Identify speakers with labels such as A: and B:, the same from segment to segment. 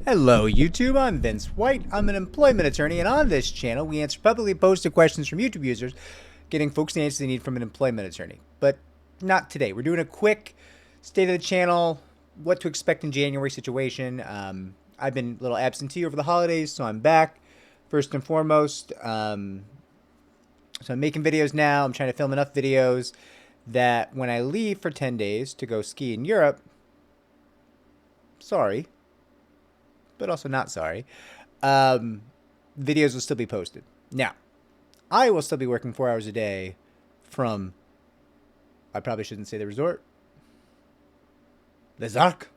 A: Hello YouTube, I'm Vince White. I'm an employment attorney, and on this channel we answer publicly posted questions from YouTube users, getting folks the answers they need from an employment attorney. But not today. We're doing a quick state of the channel, what to expect in January situation. I've been a little absentee over the holidays, so I'm back first and foremost. So I'm making videos now. I'm trying to film enough videos that when I leave for 10 days to go ski in Europe, sorry, but also not sorry, videos will still be posted. Now, I will still be working 4 hours a day from, I probably shouldn't say the resort, Les Arcs.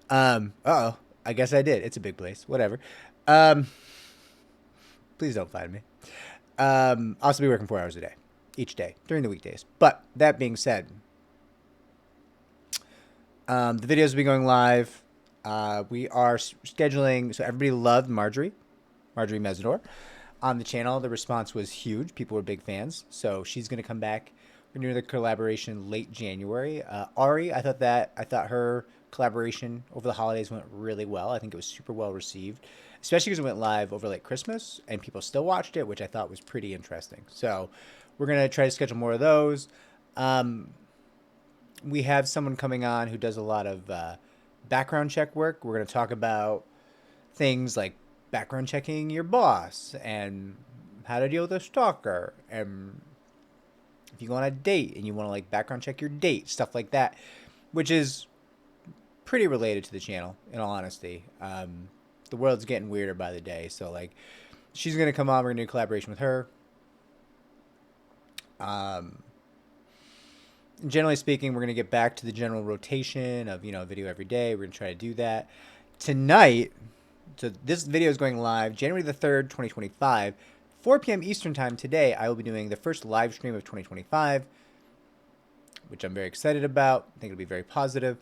A: Uh-oh, I guess I did. It's a big place. Whatever. Please don't find me. I'll still be working 4 hours a day, each day, during the weekdays. But that being said, the videos will be going live. We are scheduling, so everybody loved Marjorie Mesidor on the channel. The response was huge. People were big fans. So she's going to come back. We're doing the collaboration late January. Ari, I thought her collaboration over the holidays went really well. I think it was super well received, especially because it went live over like Christmas and people still watched it, which I thought was pretty interesting. So we're going to try to schedule more of those. We have someone coming on who does a lot of background check work. We're going to talk about things like background checking your boss and how to deal with a stalker, and if you go on a date and you want to like background check your date, stuff like that, which is pretty related to the channel, in all honesty. The world's getting weirder by the day, so like she's going to come on. We're going to do a collaboration with her. Generally speaking, we're going to get back to the general rotation of, video every day. We're going to try to do that. Tonight, so this video is going live January the 3rd, 2025, 4 p.m. Eastern Time today. I will be doing the first live stream of 2025, which I'm very excited about. I think it'll be very positive.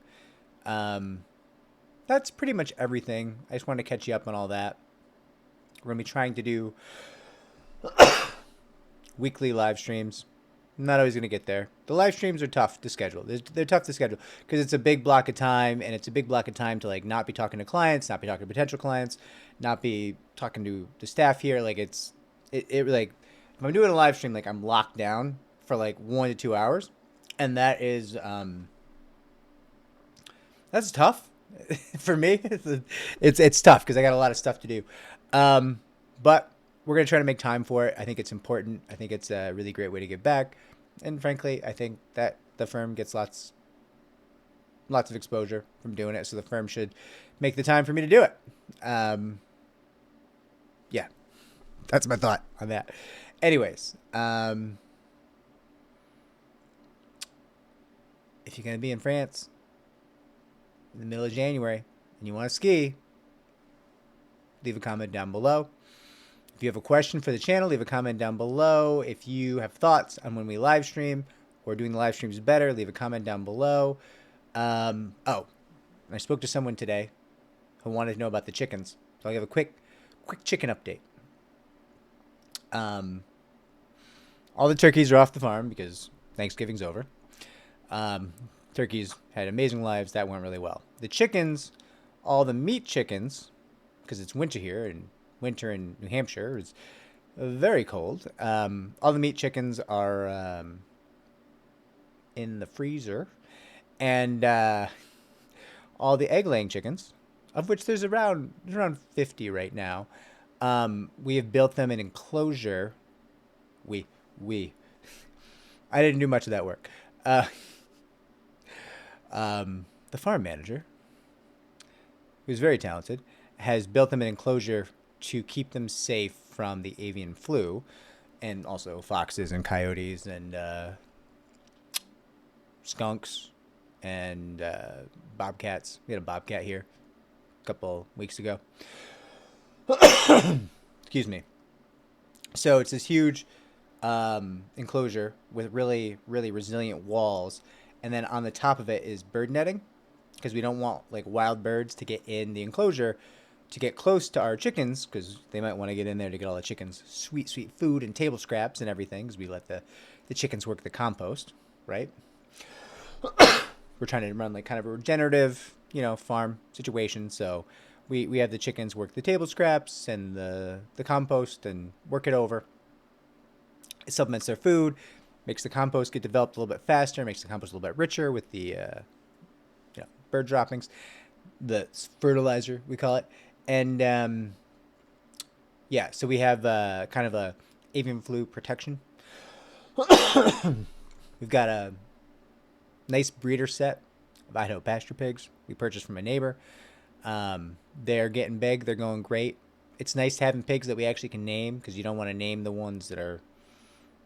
A: That's pretty much everything. I just wanted to catch you up on all that. We're going to be trying to do weekly live streams. I'm not always going to get there. The live streams are tough to schedule. They're tough to schedule because it's a big block of time, and it's a big block of time to like not be talking to clients, not be talking to potential clients, not be talking to the staff here. Like it like if I'm doing a live stream, like I'm locked down for like 1 to 2 hours, and that is that's tough for me. It's tough because I got a lot of stuff to do, but we're going to try to make time for it. I think it's important. I think it's a really great way to give back. And frankly, I think that the firm gets lots of exposure from doing it. So the firm should make the time for me to do it. Yeah, that's my thought on that. Anyways, if you're going to be in France in the middle of January and you want to ski, leave a comment down below. If you have a question for the channel, leave a comment down below. If you have thoughts on when we live stream or doing the live streams better, leave a comment down below. I spoke to someone today who wanted to know about the chickens. So I'll give a quick chicken update. All the turkeys are off the farm because Thanksgiving's over. Turkeys had amazing lives. That went really well. The chickens, all the meat chickens, because it's winter here, and winter in New Hampshire is very cold. All the meat chickens are in the freezer, and all the egg-laying chickens, of which there's around 50 right now, we have built them an enclosure. I didn't do much of that work. The farm manager, who's very talented, has built them an enclosure to keep them safe from the avian flu, and also foxes and coyotes and skunks and bobcats. We had a bobcat here a couple weeks ago. Excuse me. So it's this huge enclosure with really, really resilient walls, and then on the top of it is bird netting, because we don't want like wild birds to get in the enclosure to get close to our chickens, because they might want to get in there to get all the chickens sweet food and table scraps and everything, because we let the chickens work the compost, right? We're trying to run like kind of a regenerative, farm situation, so we have the chickens work the table scraps and the compost and work it over. It supplements their food, makes the compost get developed a little bit faster, makes the compost a little bit richer with the bird droppings, the fertilizer we call it, and yeah, so we have kind of a avian flu protection. We've got a nice breeder set of Idaho pasture pigs we purchased from a neighbor. They're getting big. They're going great. It's nice having pigs that we actually can name, because you don't want to name the ones that are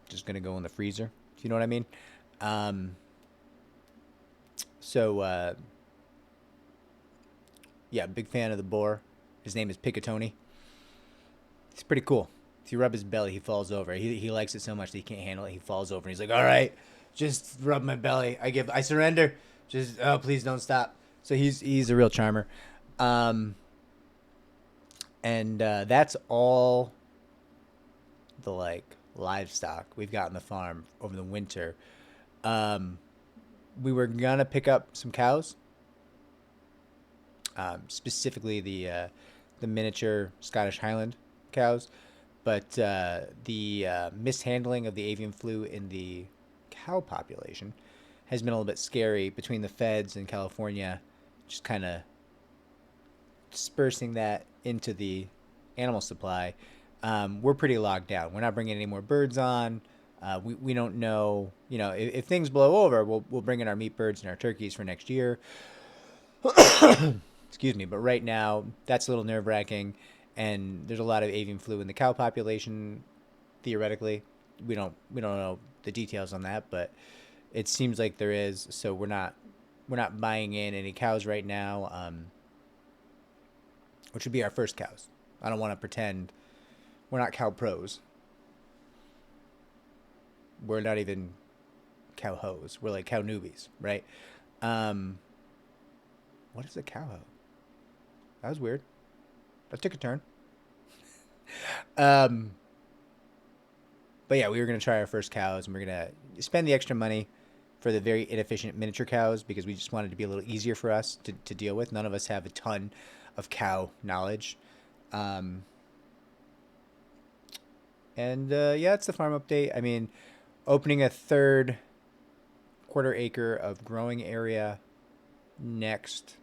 A: just going to go in the freezer. If you know what I mean? Yeah, big fan of the boar. His name is Piccatoni. He's pretty cool. If you rub his belly, he falls over. He likes it so much that he can't handle it. He falls over and he's like, "All right, just rub my belly. I surrender. Just please don't stop." So he's a real charmer. That's all the livestock we've got on the farm over the winter. We were gonna pick up some cows, specifically the miniature Scottish Highland cows, but the mishandling of the avian flu in the cow population has been a little bit scary between the feds in California, just kind of dispersing that into the animal supply. We're pretty locked down. We're not bringing any more birds on. We don't know, if things blow over, we'll bring in our meat birds and our turkeys for next year. Excuse me, but right now that's a little nerve-wracking, and there's a lot of avian flu in the cow population. Theoretically, we don't know the details on that, but it seems like there is. So we're not buying in any cows right now, which would be our first cows. I don't want to pretend we're not cow pros. We're not even cow hoes. We're like cow newbies, right? What is a cow hoe? That was weird. That took a turn. But yeah, we were going to try our first cows, and we're going to spend the extra money for the very inefficient miniature cows, because we just wanted it to be a little easier for us to deal with. None of us have a ton of cow knowledge. Yeah, it's the farm update. I mean, opening a third quarter acre of growing area next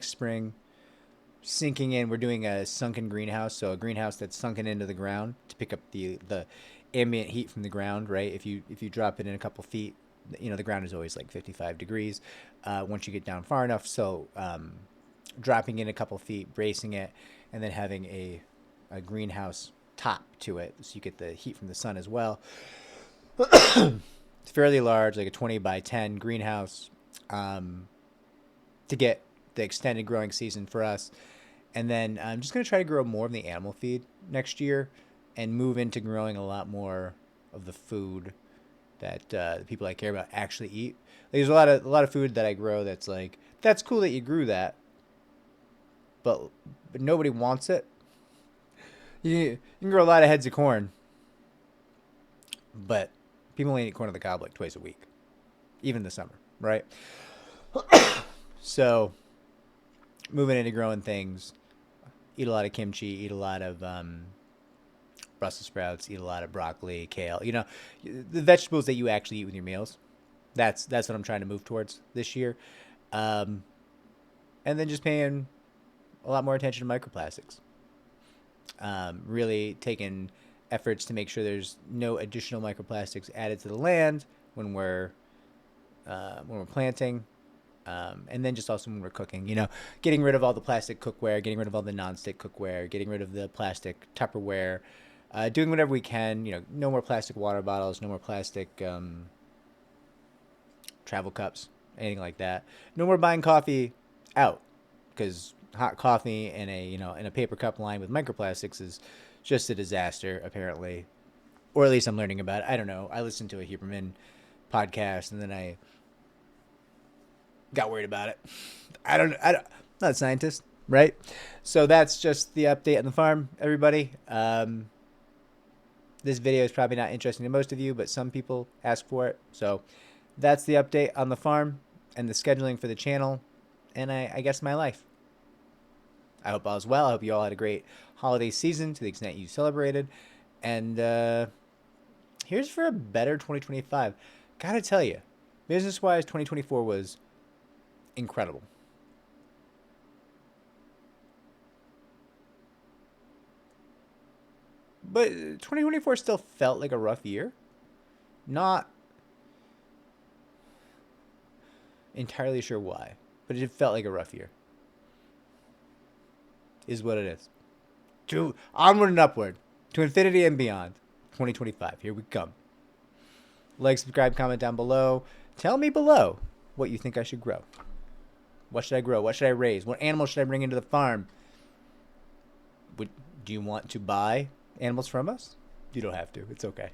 A: spring. Sinking in, we're doing a sunken greenhouse, so a greenhouse that's sunken into the ground to pick up the ambient heat from the ground, right? If you drop it in a couple feet, the ground is always like 55 degrees once you get down far enough. So dropping in a couple feet, bracing it, and then having a greenhouse top to it, so you get the heat from the sun as well. It's fairly large, like a 20 by 10 greenhouse, to get the extended growing season for us. And then I'm just going to try to grow more of the animal feed next year and move into growing a lot more of the food that the people I care about actually eat. There's a lot of food that I grow that's like, that's cool that you grew that, but nobody wants it. You can grow a lot of heads of corn, but people only eat corn on the cob like twice a week, even in the summer, right? So moving into growing things, eat a lot of kimchi, eat a lot of Brussels sprouts, eat a lot of broccoli, kale, the vegetables that you actually eat with your meals. That's what I'm trying to move towards this year. And then just paying a lot more attention to microplastics. Really taking efforts to make sure there's no additional microplastics added to the land when we're planting. And then just also when we're cooking, getting rid of all the plastic cookware, getting rid of all the nonstick cookware, getting rid of the plastic Tupperware, doing whatever we can, no more plastic water bottles, no more plastic travel cups, anything like that. No more buying coffee out, because hot coffee in a paper cup lined with microplastics is just a disaster, apparently. Or at least I'm learning about it. I don't know. I listened to a Huberman podcast, and then I got worried about it. I'm not a scientist, right? So that's just the update on the farm, everybody. This video is probably not interesting to most of you, but some people ask for it. So that's the update on the farm. and the scheduling for the channel, and I guess my life. I hope all is well. I hope you all had a great holiday season to the extent you celebrated. And here's for a better 2025. Gotta tell you, business-wise, 2024 was incredible. But 2024 still felt like a rough year. Not entirely sure why, but it felt like a rough year. Is what it is. To onward and upward, to infinity and beyond. 2025. Here we come. Like, subscribe, comment down below. Tell me below what you think I should grow. What should I grow? What should I raise? What animals should I bring into the farm? Do you want to buy animals from us? You don't have to. It's okay.